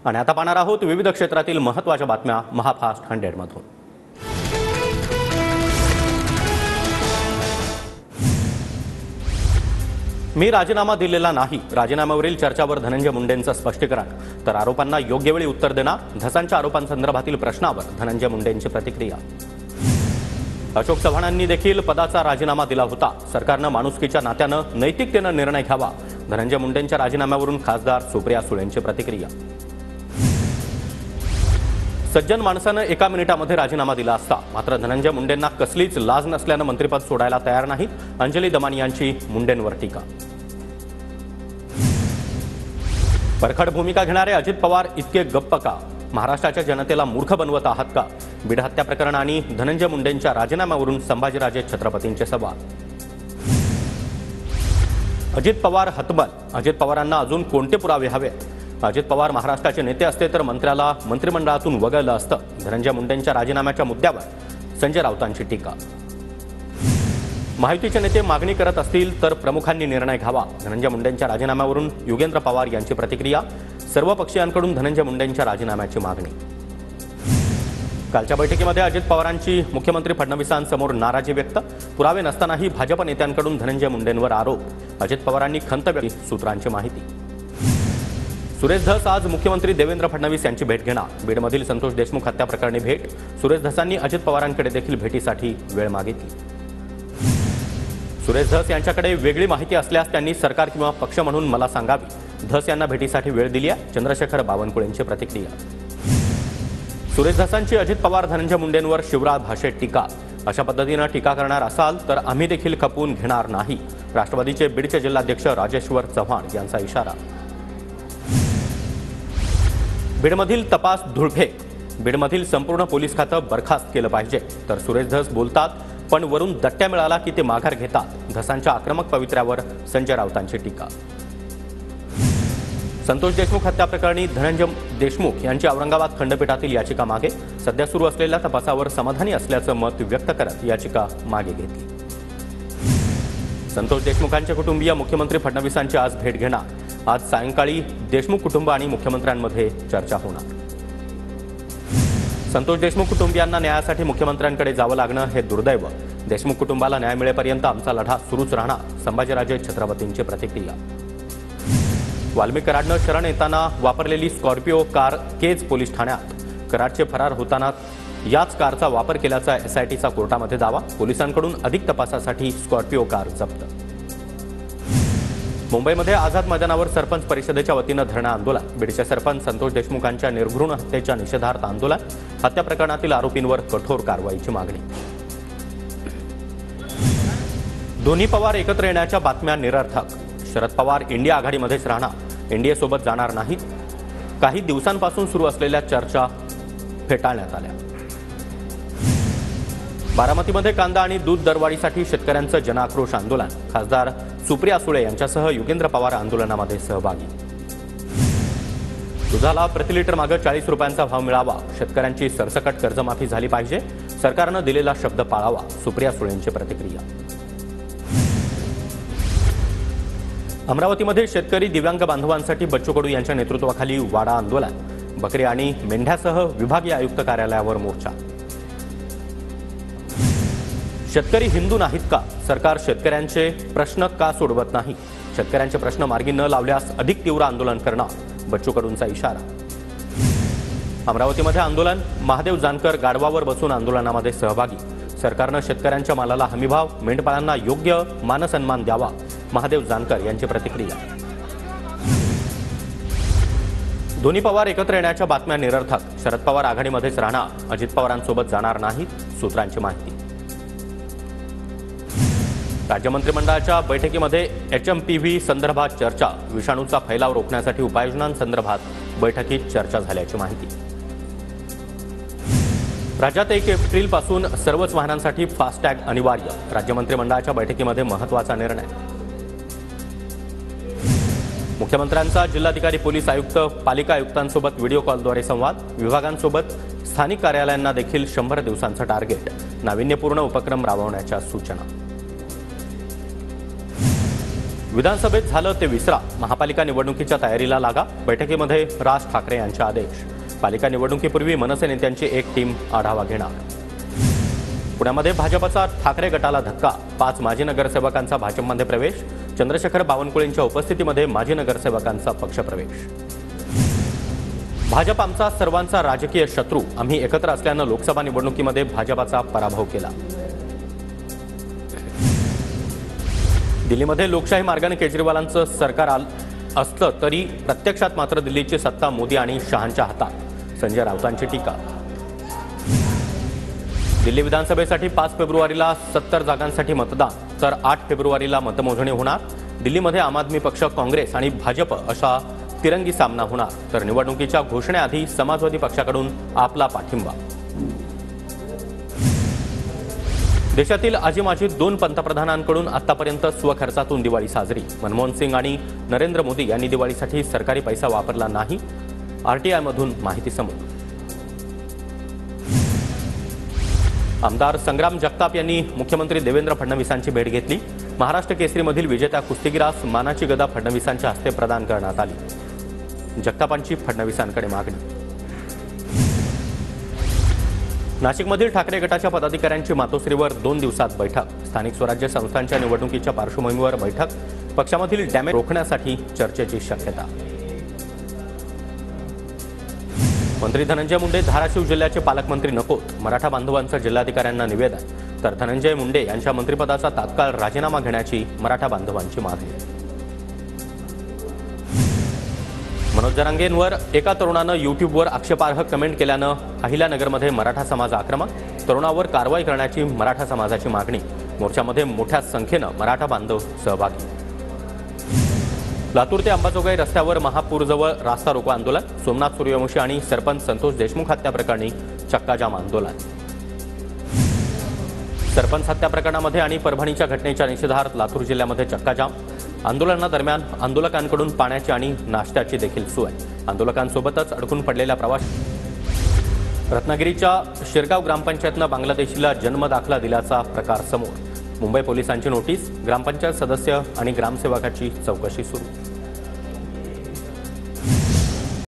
आणि आता पाहणार आहोत विविध क्षेत्रातील महत्त्वाच्या बातम्या महाफास्ट 100 मधून। मी राजीनामा दिलेला नाही, राजीनाम्यावरील चर्चावर धनंजय मुंडेंचं स्पष्टीकरण। तर आरोपांना योग्य वेळी उत्तर देणार, धसांच्या आरोपांसंदर्भातील प्रश्नावर धनंजय मुंडेंची प्रतिक्रिया। अशोक चव्हाणांनी देखील पदाचा राजीनामा दिला होता, सरकारनं माणुसकीच्या नात्यानं नैतिकतेनं निर्णय घ्यावा, धनंजय मुंडेंच्या राजीनाम्यावरून खासदार सुप्रिया सुळेंची प्रतिक्रिया। सज्जन माणसानं एका मिनिटामध्ये राजीनामा दिला असता, मात्र धनंजय मुंडेंना कसलीच लाज नसल्यानं मंत्रिपद सोडायला तयार नाहीत, अंजली दमानी यांची मुंडेंवर टीका। परखड भूमिका घेणारे अजित पवार इतके गप्प का? महाराष्ट्राच्या जनतेला मूर्ख बनवत आहात का? बीड हत्या प्रकरण आणि धनंजय मुंडेंच्या राजीनाम्यावरून संभाजीराजे छत्रपतींचे सवाल। अजित पवार हतबल, अजित पवारांना अजून कोणते पुरावे हवेत? अजित पवार महाराष्ट्राचे नेते असते तर मंत्र्याला मंत्रिमंडळातून वगळलं असतं, धनंजय मुंडेंच्या राजीनाम्याच्या मुद्द्यावर संजय राऊतांची टीका। महायुतीचे नेते मागणी करत असतील तर प्रमुखांनी निर्णय घ्यावा, धनंजय मुंडेंच्या राजीनाम्यावरून योगेंद्र पवार यांची प्रतिक्रिया। सर्व पक्षीयांकडून धनंजय मुंडेंच्या राजीनाम्याची मागणी। कालच्या बैठकीमध्ये अजित पवारांची मुख्यमंत्री फडणवीसांसमोर नाराजी व्यक्त, पुरावे नसतानाही भाजप नेत्यांकडून धनंजय मुंडेंवर आरोप, अजित पवारांनी खंत व्यक्त, सूत्रांची माहिती। सुरेश धस आज मुख्यमंत्री देवेंद्र फडणवीस यांची भेट घेणार, बीडमधील संतोष देशमुख हत्या प्रकरणी भेट, सुरेश धसांनी अजित पवारांकडे देखील भेटीसाठी वेळ मागितली। सुरेश धस यांच्याकडे वेगळी माहिती असल्यास त्यांनी सरकार किंवा पक्ष म्हणून मला सांगावी, धस यांना भेटीसाठी वेळ दिली आहे, चंद्रशेखर बावनकुळेंची प्रतिक्रिया। सुरेश धसांची अजित पवार धनंजय मुंडेंवर शिवराज भाषेत टीका, अशा पद्धतीनं टीका करणार असाल तर आम्ही देखील खपवून घेणार नाही, राष्ट्रवादीचे बीडचे जिल्हाध्यक्ष राजेश्वर चव्हाण यांचा इशारा। बीडमधील तपास धुळफेक, बीडमधील संपूर्ण पोलीस खातं बरखास्त केलं पाहिजे, तर सुरेश धस बोलतात पण वरून दट्ट्या मिळाला की ते माघार घेतात, धसांच्या आक्रमक पवित्र्यावर संजय राऊतांची टीका। संतोष देशमुख हत्या प्रकरणी धनंजय देशमुख यांची औरंगाबाद खंडपीठातील याचिका मागे, सध्या सुरू असलेल्या तपासावर समाधानी असल्याचं मत व्यक्त करत याचिका मागे घेतली। संतोष देशमुखांचे कुटुंबीय मुख्यमंत्री फडणवीसांची आज भेट घेणार, आज सायंकाळी देशमुख कुटुंब आणि मुख्यमंत्र्यांमध्ये चर्चा होणार। संतोष देशमुख कुटुंबियांना न्यायासाठी मुख्यमंत्र्यांकडे जावं लागणं हे दुर्दैव, देशमुख कुटुंबाला न्याय मिळेपर्यंत आमचा लढा सुरूच राहणार, संभाजीराजे छत्रपतींची प्रतिक्रिया। वाल्मिक कराडनं शरण येताना वापरलेली स्कॉर्पिओ कार केज पोलीस ठाण्यात, कराडचे फरार होताना याच कारचा वापर केल्याचा एसआयटीचा कोर्टामध्ये दावा, पोलिसांकडून अधिक तपासासाठी स्कॉर्पिओ कार जप्त। मुंबईमध्ये आझाद मैदानावर सरपंच परिषदेच्या वतीनं धरणं आंदोलन, बीडचे सरपंच संतोष देशमुखांच्या निर्घृण हत्येच्या निषेधार्थ आंदोलन, हत्या प्रकरणातील आरोपींवर कठोर कारवाईची मागणी। दोन्ही पवार एकत्र येण्याच्या बातम्या निरर्थक, शरद पवार इंडिया आघाडीमध्येच राहणार, एनडीए-सोबत जाणार नाहीत, काही दिवसांपासून सुरू असलेल्या चर्चा फेटाळण्यात आल्या। बारामतीमध्ये कांदा आणि दूध दरवाढीसाठी शेतकऱ्यांचं जनआक्रोश आंदोलन, खासदार सुप्रिया सुळे यांच्यासह योगेंद्र पवार आंदोलनामध्ये सहभागी। दुधाला प्रति लिटर मागे 40 रुपयांचा भाव मिळावा, शेतकऱ्यांची सरसकट कर्जमाफी झाली पाहिजे, सरकारनं दिलेला शब्द पाळावा, सुप्रिया सुळेंची प्रतिक्रिया। अमरावतीमध्ये शेतकरी दिव्यांग बांधवांसाठी बच्चू कडू यांच्या नेतृत्वाखाली वाडा आंदोलन, बकरी आणि मेंढ्यासह विभागीय आयुक्त कार्यालयावर मोर्चा। शेतकरी हिंदू नाहीत का? सरकार शेतकऱ्यांचे प्रश्न का सोडवत नाही? शेतकऱ्यांचे प्रश्न मार्गी न लावल्यास अधिक तीव्र आंदोलन करणार, बच्चू कडूंचा इशारा। अमरावतीमध्ये आंदोलन, महादेव जानकर गाढवावर बसून आंदोलनामध्ये सहभागी, सरकारनं शेतकऱ्यांच्या मालाला हमीभाव, मेंढपाळांना योग्य मानसन्मान द्यावा, महादेव जानकर यांची प्रतिक्रिया। दोन्ही पवार एकत्र येण्याच्या बातम्या निरर्थक, शरद पवार आघाडीमध्येच राहणार, अजित पवारांसोबत जाणार नाहीत, सूत्रांची माहिती। राज्य मंत्रिमंडळाच्या बैठकीमध्ये HMPV संदर्भात चर्चा, विषाणूचा फैलाव रोखण्यासाठी उपाययोजनांसंदर्भात बैठकीत चर्चा झाल्याची माहिती। राज्यात 1 एप्रिलपासून सर्वच वाहनांसाठी फास्टॅग अनिवार्य, राज्य मंत्रिमंडळाच्या बैठकीमध्ये महत्त्वाचा निर्णय। मुख्यमंत्र्यांचा जिल्हाधिकारी, पोलीस आयुक्त, पालिका आयुक्तांसोबत व्हिडिओ कॉलद्वारे संवाद, विभागांसोबत स्थानिक कार्यालयांना देखील 100 दिवसांचं टार्गेट, नाविन्यपूर्ण उपक्रम राबवण्याच्या सूचना। विधानसभेत झालं ते विसरा. महापालिका निवडणुकीच्या तयारीला लागा. बैठकीमध्ये राज ठाकरे यांचे आदेश. पालिका निवडणुकीपूर्वी मनसे नेत्यांची एक टीम आढावा घेणार. पुण्यामध्ये भाजपचा ठाकरे गटाला धक्का. 5 माजी नगरसेवकांचा भाजपमध्ये प्रवेश. चंद्रशेखर बावनकुळेंच्या उपस्थितीमध्ये माजी नगरसेवकांचा पक्षप्रवेश. भाजप आमचा सर्वांचा राजकीय शत्रू. आम्ही एकत्र असल्यानं लोकसभा निवडणुकीमध्ये भाजपचा पराभव केला. दिल्लीमध्ये लोकशाही मार्गाने केजरीवालांचं सरकार असलं तरी प्रत्यक्षात मात्र दिल्लीची सत्ता मोदी आणि शहांच्या हातात. संजय राऊतांची टीका. दिल्ली विधानसभेसाठी 5 फेब्रुवारीला 70 जागांसाठी मतदान तर 8 फेब्रुवारीला मतमोजणी होणार. दिल्लीमध्ये आम आदमी पक्ष, काँग्रेस आणि भाजप असा तिरंगी सामना होणार. तर निवडणुकीच्या घोषणेआधी समाजवादी पक्षाकडून आपला पाठिंबा. देशातील आजी-माजी 2 पंतप्रधानांकडून आतापर्यंत स्वखर्चातून दिवाळी साजरी. मनमोहन सिंग आणि नरेंद्र मोदी यांनी दिवाळीसाठी सरकारी पैसा वापरला नाही. आरटीआयमधून माहिती समोर. आमदार संग्राम जगताप यांनी मुख्यमंत्री देवेंद्र फडणवीसांची भेट घेतली. महाराष्ट्र केसरीमधील विजेत्या कुस्तीगीरास मानाची गदा फडणवीसांच्या हस्ते प्रदान करण्यात आली. जगतापांची फडणवीसांकडे मागणी. नाशिकमधील ठाकरे गटाच्या पदाधिकाऱ्यांची मातोश्रीवर 2 दिवसात बैठक. स्थानिक स्वराज्य संस्थांच्या निवडणुकीच्या पार्श्वभूमीवर बैठक. पक्षामधील डॅमेज रोखण्यासाठी चर्चेची शक्यता. मंत्री धनंजय मुंडे धाराशिव जिल्ह्याचे पालकमंत्री नकोत. मराठा बांधवांचं जिल्हाधिकाऱ्यांना निवेदन. तर धनंजय मुंडे यांच्या मंत्रिपदाचा तात्काळ राजीनामा घेण्याची मराठा बांधवांची मागणी. मनोज जरांगेंवर एका तरुणानं युट्यूबवर आक्षेपार्ह कमेंट केल्यानं अहिल्यानगरमध्ये मराठा समाज आक्रमक. तरुणावर कारवाई करण्याची मराठा समाजाची मागणी. मोर्चामध्ये मोठ्या संख्येनं मराठा बांधव सहभागी. लातूर ते अंबाजोगाई रस्त्यावर महापूरजवळ रास्ता रोको आंदोलन. सोमनाथ सूर्यवंशी आणि सरपंच संतोष देशमुख हत्या प्रकरणी चक्काजाम आंदोलन. सरपंच हत्या प्रकरणामध्ये आणि परभणीच्या घटनेच्या निषेधार्थ लातूर जिल्ह्यामध्ये चक्काजाम. आंदोलनादरम्यान आंदोलकांकडून पाण्याची आणि नाश्त्याची देखील सोय. आंदोलकांसोबतच अडकून पडलेल्या प्रवासी. रत्नागिरीच्या शिरगाव ग्रामपंचायतनं बांगलादेशीला जन्मदाखला दिल्याचा प्रकार समोर. मुंबई पोलिसांची नोटीस. ग्रामपंचायत सदस्य आणि ग्रामसेवकाची चौकशी सुरू.